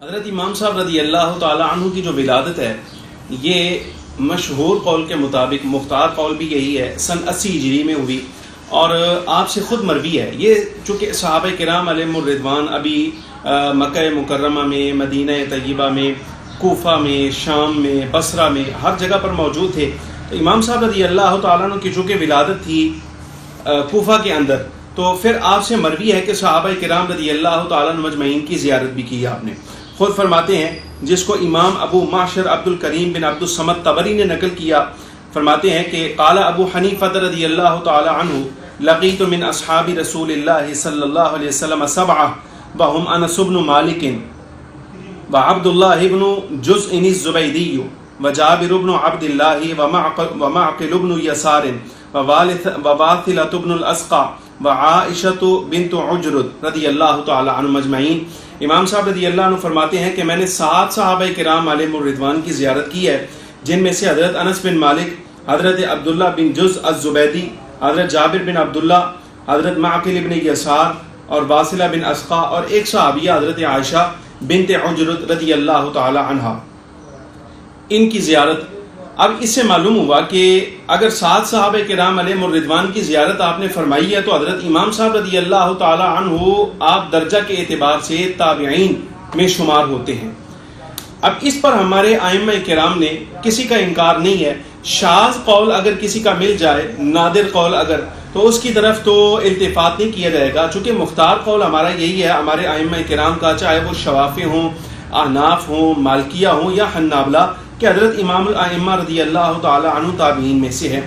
حضرت امام صاحب رضی اللہ تعالی عنہ کی جو ولادت ہے یہ مشہور قول کے مطابق، مختار قول بھی یہی ہے، سن 80 ہجری میں ہوئی اور آپ سے خود مروی ہے۔ یہ چونکہ صحابہ کرام علیہم الرضوان ابھی مکہ مکرمہ میں، مدینہ طیبہ میں، کوفہ میں، شام میں، بصرہ میں، ہر جگہ پر موجود تھے، تو امام صاحب رضی اللہ تعالیٰ عنہ کی چونکہ ولادت تھی کوفہ کے اندر، تو پھر آپ سے مروی ہے کہ صحابہ کرام رضی اللہ تعالیٰ عنہ مجمعین کی زیارت بھی کی آپ نے۔ خود فرماتے ہیں، جس کو امام ابو معشر عبد الکریم بن عبد الصمد طبری نے نقل کیا، فرماتے ہیں کہ قال ابو حنیفہ رضی اللہ تعالی عنہ لقیت من اصحاب رسول اللہ صلی اللہ علیہ وسلم سبعہ وهم انس بن مالک وعبد اللہ بن جزء الزبیدی وجابر بن عبد اللہ ومعقل بن یسار وواثلۃ بن الاسقع وعائشۃ بنت عجرد رضی اللہ تعالی عنہ مجمعین۔ امام صاحب رضی اللہ عنہ فرماتے ہیں کہ میں نے 7 صحابہ کرام علیہم الرضوان کی زیارت کی ہے، جن میں سے حضرت انس بن مالک، حضرت عبداللہ بن جزء الزبیدی، حضرت جابر بن عبداللہ، حضرت معقل بن یسار اور واصلہ بن اسقع اور ایک صحابیہ حضرت عائشہ بنت عجرد رضی اللہ تعالی عنہا، ان کی زیارت۔ اب اس سے معلوم ہوا کہ اگر 7 صحابہ کرام علیہم الرضوان کی زیارت آپ نے فرمائی ہے تو حضرت امام صاحب رضی اللہ تعالی عنہ آپ درجہ کے اعتبار سے تابعین میں شمار ہوتے ہیں۔ اب اس پر ہمارے ائمہ کرام نے کسی کا انکار نہیں ہے، شاذ قول اگر کسی کا مل جائے، نادر قول اگر، تو اس کی طرف تو التفات نہیں کیا جائے گا، چونکہ مختار قول ہمارا یہی ہے ہمارے ائمہ کرام کا، چاہے وہ شوافی ہوں، احناف ہوں، مالکیہ ہوں یا حنابلہ، کہ حضرت امام الائمہ رضی اللہ تعالی عنہ تابعین میں سے ہے۔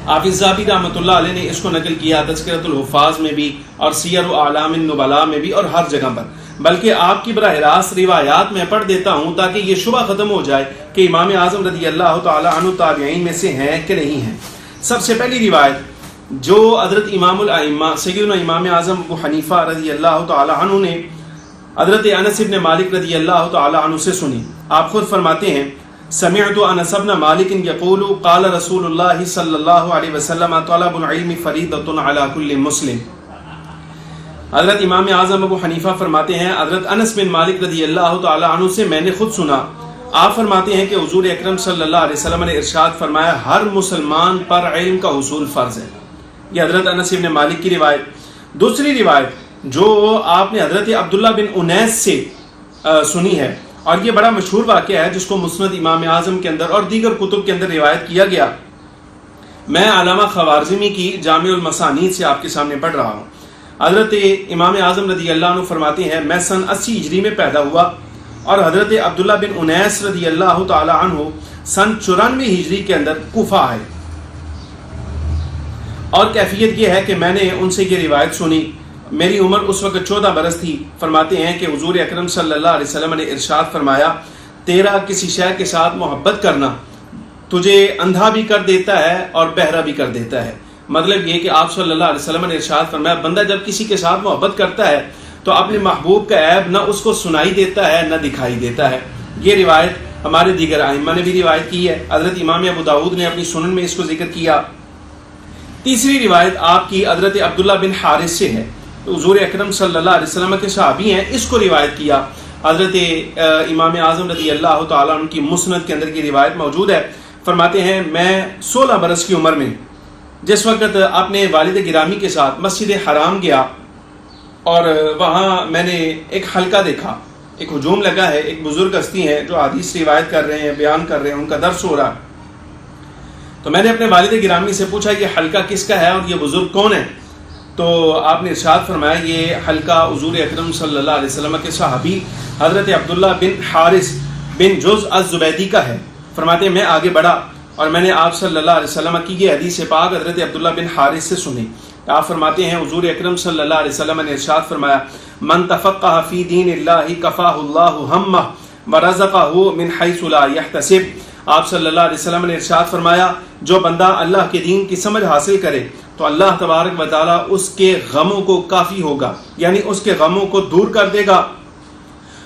حافظ ذہبی رحمۃ اللہ علیہ نے اس کو نقل کیا تذکرۃ الحفاظ میں بھی اور سیر اعلام النبلاء میں بھی اور ہر جگہ پر، بلکہ آپ کی براہ راست روایات میں پڑھ دیتا ہوں تاکہ یہ شبہ ختم ہو جائے کہ امام اعظم رضی اللہ تعالی عنہ تابعین میں سے ہیں کہ نہیں ہیں۔ سب سے پہلی روایت جو حضرت امام الائمہ سیدنا امام اعظم ابو حنیفہ رضی اللہ تعالی عنہ نے حضرت انس بن مالک رضی اللہ تعالی عنہ سے سنی، آپ خود فرماتے ہیں سمعت انس بن مالک یقول قال رسول اللہ صلی اللہ علیہ وسلم طلب العلم فریضۃ علی کل مسلم۔ حضرت امام اعظم ابو حنیفہ فرماتے ہیں حضرت انس بن مالک رضی اللہ تعالی عنہ سے میں نے خود سنا، آپ فرماتے ہیں کہ حضور اکرم صلی اللہ علیہ وسلم نے ارشاد فرمایا ہر مسلمان پر علم کا حصول فرض ہے۔ یہ حضرت انس بن مالک کی روایت۔ دوسری روایت جو آپ نے حضرت عبداللہ بن انیس سے سنی ہے، اور یہ بڑا مشہور واقعہ ہے جس کو مسند امام اعظم کے اندر اور دیگر کتب کے اندر روایت کیا گیا، میں علامہ خوارزمی کی جامع المسانید سے آپ کے سامنے پڑھ رہا ہوں۔ حضرت امام اعظم رضی اللہ عنہ فرماتے ہیں میں سن 80 ہجری میں پیدا ہوا اور حضرت عبداللہ بن انیس رضی اللہ تعالی عنہ سن 94 ہجری کے اندر کوفہ آئے، اور کیفیت یہ ہے کہ میں نے ان سے یہ روایت سنی، میری عمر اس وقت 14 برس تھی۔ فرماتے ہیں کہ حضور اکرم صلی اللہ علیہ وسلم نے ارشاد فرمایا تیرا کسی شے کے ساتھ محبت کرنا تجھے اندھا بھی کر دیتا ہے اور بہرا بھی کر دیتا ہے۔ مطلب یہ کہ آپ صلی اللہ علیہ وسلم نے ارشاد فرمایا بندہ جب کسی کے ساتھ محبت کرتا ہے تو اپنے محبوب کا عیب نہ اس کو سنائی دیتا ہے نہ دکھائی دیتا ہے۔ یہ روایت ہمارے دیگر ائمہ نے بھی روایت کی ہے، حضرت امام ابو داؤد نے اپنی سنن میں اس کو ذکر کیا۔ تیسری روایت آپ کی حضرت عبداللہ بن حارث سے ہے، حضور اکرم صلی اللہ علیہ وسلم کے صحابی ہیں، اس کو روایت کیا۔ حضرت امام اعظم رضی اللہ تعالیٰ عنہ کی مسند کے اندر کی روایت موجود ہے، فرماتے ہیں میں 16 برس کی عمر میں جس وقت اپنے والد گرامی کے ساتھ مسجد حرام گیا اور وہاں میں نے ایک حلقہ دیکھا، ایک ہجوم لگا ہے، ایک بزرگ ہستی ہیں جو حدیث روایت کر رہے ہیں، بیان کر رہے ہیں، ان کا درس ہو رہا ہے، تو میں نے اپنے والد گرامی سے پوچھا یہ حلقہ کس کا ہے اور یہ بزرگ کون ہے؟ تو آپ نے ارشاد فرمایا یہ حلقہ حضور اکرم صلی اللہ علیہ وسلم کے صحابی حضرت عبداللہ بن حارث بن جزء الزبیدی کا ہے۔ فرماتے ہیں میں آگے بڑھا اور میں نے آپ صلی اللہ علیہ وسلم کی یہ حدیث پاک حضرت عبداللہ بن حارث سے سنی۔ آپ فرماتے ہیں حضور اکرم صلی اللہ علیہ وسلم نے ارشاد فرمایا من تفقہ فی دین اللہ کفاہ اللہ ہمہ ورزقہ من حیث لا یحتسب۔ آپ صلی اللہ علیہ وسلم نے ارشاد فرمایا جو بندہ اللہ کے دین کی سمجھ حاصل کرے تو اللہ تبارک و تعالیٰ اس کے غموں کو کافی ہوگا، یعنی اس کے غموں کو دور کر دے گا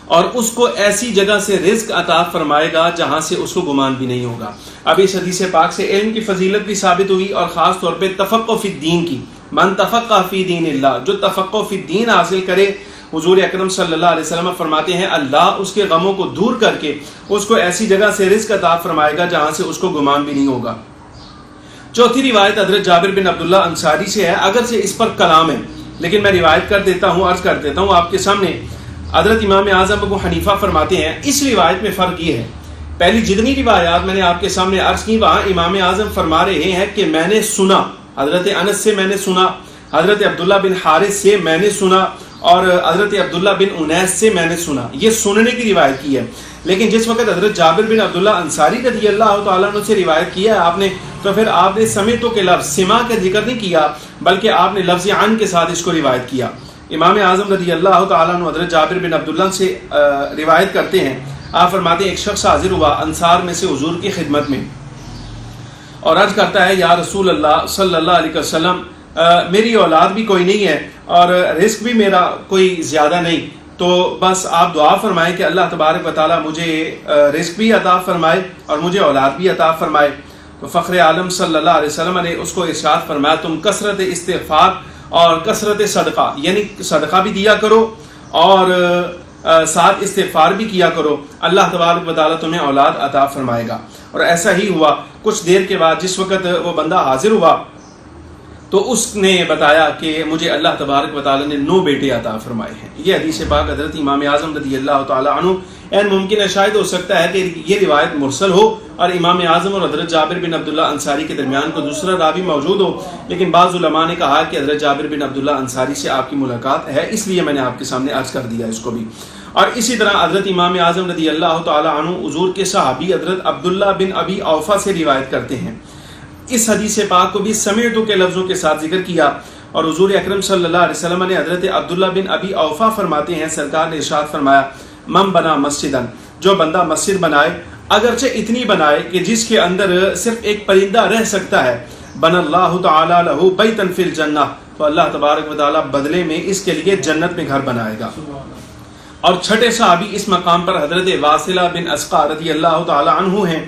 اور اس کو ایسی جگہ سے رزق عطا فرمائے گا جہاں سے اس کو گمان بھی نہیں ہوگا۔ اب اس حدیث پاک سے علم کی فضیلت بھی ثابت ہوئی اور خاص طور پہ تفقہ فی الدین کی، من تفقہ فی دین اللہ، جو تفقہ فی الدین حاصل کرے حضور اکرم صلی اللہ علیہ وسلم فرماتے ہیں اللہ اس کے غموں کو دور کر کے اس کو ایسی جگہ سے رزق عطا فرمائے گا جہاں سے اس کو گمان بھی نہیں ہوگا۔ چوتھی روایت حضرت جابر بن عبداللہ انصاری سے ہے، اگرچہ اس پر کلام ہے لیکن میں روایت کر دیتا ہوں، عرض کر دیتا ہوں آپ کے سامنے۔ حضرت امام اعظم ابو حنیفہ فرماتے ہیں اس روایت میں فرق یہ ہے، پہلی جتنی روایات میں نے آپ کے سامنے عرض کی وہاں امام اعظم فرما رہے ہیں کہ میں نے سنا، حضرت انس سے میں نے سنا، حضرت عبداللہ بن حارث سے میں نے سنا، اور حضرت عبداللہ بن انیس سے میں نے سنا، یہ سننے کی روایت کی ہے۔ لیکن جس وقت حضرت جابر بن عبداللہ انصاری رضی اللہ تعالیٰ عنہ سے روایت کیا ہے آپ نے، تو پھر آپ نے سمعتو کے لفظ سماع کا ذکر نہیں کیا بلکہ آپ نے لفظ عن کے ساتھ اس کو روایت کیا۔ امام اعظم رضی اللہ تعالیٰ عنہ حضرت جابر بن عبداللہ سے روایت کرتے ہیں، آپ فرماتے ہیں ایک شخص حاضر ہوا انصار میں سے حضور کی خدمت میں اور عرض کرتا ہے یا رسول اللہ صلی اللہ علیہ وسلم میری اولاد بھی کوئی نہیں ہے اور رزق بھی میرا کوئی زیادہ نہیں، تو بس آپ دعا فرمائیں کہ اللہ تبارک و تعالیٰ مجھے رزق بھی عطا فرمائے اور مجھے اولاد بھی عطا فرمائے۔ تو فخر عالم صلی اللہ علیہ وسلم نے اس کو ارشاد فرمایا تم کثرت استغفار اور کثرت صدقہ، یعنی صدقہ بھی دیا کرو اور ساتھ استغفار بھی کیا کرو، اللہ تبارک و تعالیٰ تمہیں اولاد عطا فرمائے گا۔ اور ایسا ہی ہوا۔ کچھ دیر کے بعد جس وقت وہ بندہ حاضر ہوا تو اس نے بتایا کہ مجھے اللہ تبارک و تعالیٰ نے 9 بیٹے عطا فرمائے ہیں۔ یہ حدیث پاک حضرت امام اعظم رضی اللہ تعالیٰ عنہ، این ممکن ہے شاید ہو سکتا ہے کہ یہ روایت مرسل ہو اور امام اعظم اور حضرت جابر بن عبداللہ انصاری کے درمیان کو دوسرا راوی موجود ہو، لیکن بعض علماء نے کہا کہ حضرت جابر بن عبداللہ انصاری سے آپ کی ملاقات ہے، اس لیے میں نے آپ کے سامنے عرض کر دیا اس کو بھی۔ اور اسی طرح حضرت امام اعظم رضی اللہ تعالیٰ عنہ حضور کے صحابی حضرت عبداللہ بن ابی اوفا سے روایت کرتے ہیں، اس حدیث پاک کو بھی سمعتو کے لفظوں کے ساتھ ذکر کیا، اور حضور اکرم صلی اللہ علیہ وسلم نے حضرت عبداللہ بن ابی اوفا فرماتے ہیں سرکار نے ارشاد فرمایا من بنا مسجدن، جو بندہ مسجد بنائے اگرچہ اتنی بنائے کہ جس کے اندر صرف ایک پرندہ رہ سکتا ہے، بن اللہ تعالی لہ بیتن فی الجنہ، تو اللہ تبارک و تعالی بدلے میں اس کے لیے جنت میں گھر بنائے گا۔ اور چھٹے صحابی اس مقام پر حضرت واصلہ بن اسقا رضی اللہ تعالی عنہ ہیں،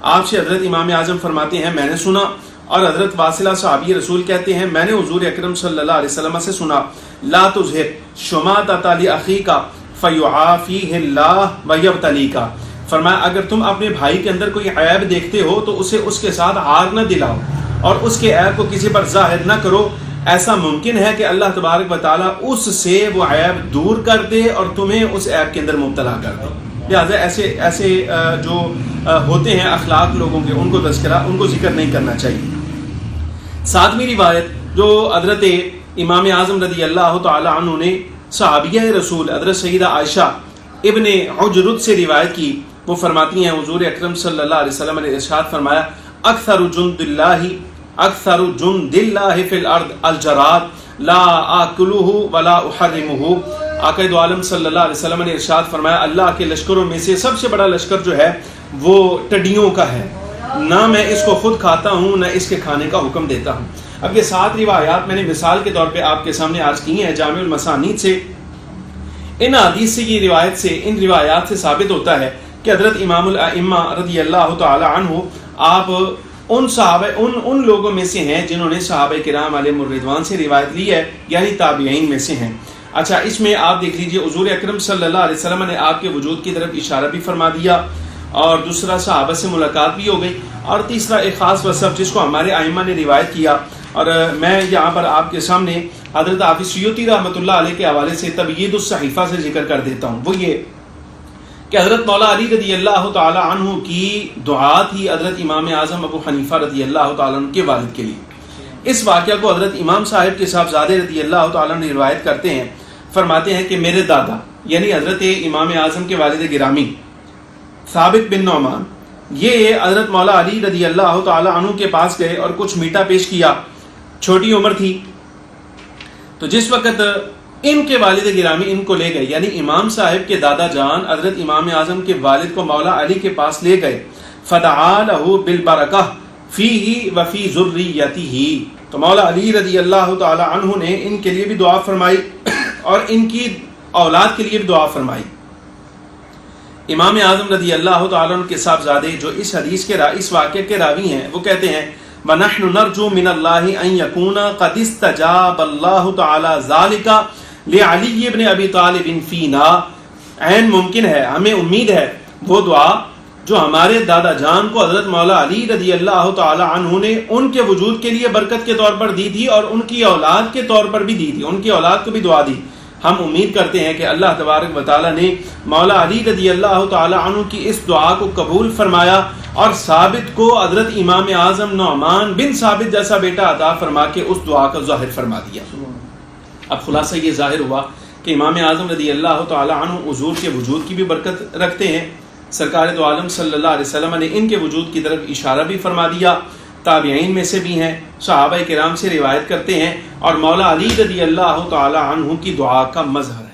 آپ سے حضرت امام اعظم فرماتے ہیں میں نے سنا، اور حضرت واصلہ صحابی رسول کہتے ہیں میں نے حضور اکرم صلی اللہ علیہ وسلم سے سنا لا تظہر شماتۃ لاخیک فیعافیہ اللہ ویبتلیک، فرمایا اگر تم اپنے بھائی کے اندر کوئی عیب دیکھتے ہو تو اسے اس کے ساتھ عار نہ دلاؤ اور اس کے عیب کو کسی پر ظاہر نہ کرو، ایسا ممکن ہے کہ اللہ تبارک و تعالیٰ اس سے وہ عیب دور کر دے اور تمہیں اس عیب کے اندر مبتلا کر دے۔ لہٰذا ایسے جو ہوتے ہیں اخلاق لوگوں کے، ان کو تذکرہ، ان کو ذکر نہیں کرنا چاہیے۔ 7ویں روایت جو حضرت امام اعظم رضی اللہ تعالی عنہ نے صحابیہ رسول حضرت سیدہ عائشہ ابن عجرد سے روایت کی، وہ فرماتی ہیں حضور اکرم صلی اللہ علیہ وسلم نے ارشاد فرمایا اکثر جند اللہ فی الارض الجراد لا آکلہ ولا احرمہ، آقا دو عالم صلی اللہ علیہ وسلم نے ارشاد فرمایا اللہ کے لشکروں میں سے سب سے بڑا لشکر جو ہے وہ ٹڈیوں کا ہے، نہ میں اس کو خود کھاتا ہوں نہ اس کے کھانے کا حکم دیتا ہوں۔ اب یہ 7 روایات میں نے مثال کے طور پہ آپ کے سامنے عرض کی ہیں جامع المسانید سے۔ ان حدیث سے یہ روایت سے، ان روایات سے ثابت ہوتا ہے کہ حضرت امام الائمہ رضی اللہ تعالی عنہ آپ ان لوگوں میں سے ہیں جنہوں نے صحابہ کرام علیہم الرضوان سے روایت لی ہے، یعنی تابعین میں سے ہیں۔ اچھا، اس میں آپ دیکھ لیجئے حضور اکرم صلی اللہ علیہ وسلم نے آپ کے وجود کی طرف اشارہ بھی فرما دیا، اور دوسرا صحابہ سے ملاقات بھی ہو گئی، اور تیسرا ایک خاص وصف جس کو ہمارے ائمہ نے روایت کیا، اور میں یہاں پر آپ کے سامنے حضرت حافظ سیوطی رحمۃ اللہ علیہ کے حوالے سے تبیید الصحیفہ سے ذکر کر دیتا ہوں، وہ یہ کہ حضرت مولا علی رضی اللہ تعالی عنہ کی دعا تھی حضرت امام اعظم ابو حنیفہ رضی اللہ تعالی عنہ کے والد کے لیے۔ اس واقعہ کو حضرت امام صاحب کے صاحبزادے رضی اللہ تعالی عنہ روایت کرتے ہیں، فرماتے ہیں کہ میرے دادا یعنی حضرت امام اعظم کے والد گرامی ثابت بن نعمان یہ حضرت مولا علی رضی اللہ تعالی عنہ کے پاس گئے اور کچھ میٹھا پیش کیا، چھوٹی عمر تھی، تو جس وقت ان کے والد گرامی ان کو لے گئے، یعنی امام صاحب کے دادا جان حضرت امام اعظم کے والد کو مولا علی کے پاس لے گئے، فدعا لہ بالبرکہ فیہ وفی ذریتہ، تو مولا علی رضی اللہ تعالی عنہ نے ان کے لیے بھی دعا فرمائی اور ان کی اولاد کے لیے بھی دعا فرمائی۔ امام اعظم رضی اللہ تعالی عنہ کے صاحبزادے جو اس حدیث کے اس واقعے کے راوی ہیں وہ کہتے ہیں وَنَحْنُ نَرْجُو مِنَ اللَّهِ أَن يَكُونَ قَدِ اسْتَجَابَ اللَّهُ تَعَالَى ذَلِكَ لعلی ابن ابی طالب فینا، عین ممکن ہے، ہمیں امید ہے وہ دعا جو ہمارے دادا جان کو حضرت مولا علی رضی اللہ تعالی عنہ نے ان کے وجود کے لیے برکت کے طور پر دی تھی اور ان کی اولاد کے طور پر بھی دی تھی، ان کی اولاد کو بھی دعا دی. ہم امید کرتے ہیں کہ اللہ تبارک و تعالی نے مولا علی رضی اللہ تعالی عنہ کی اس دعا کو قبول فرمایا اور ثابت کو حضرت امام اعظم نعمان بن ثابت جیسا بیٹا عطا فرما کے اس دعا کا ظاہر فرما دیا. اب خلاصہ یہ ظاہر ہوا کہ امام اعظم رضی اللہ تعالی عنہ حضور کے وجود کی بھی برکت رکھتے ہیں. سرکار دو عالم صلی اللہ علیہ وسلم نے ان کے وجود کی طرف اشارہ بھی فرما دیا. تابعین میں سے بھی ہیں، صحابہ کرام سے روایت کرتے ہیں اور مولا علی رضی اللہ تعالی عنہ کی دعا کا مظہر ہے.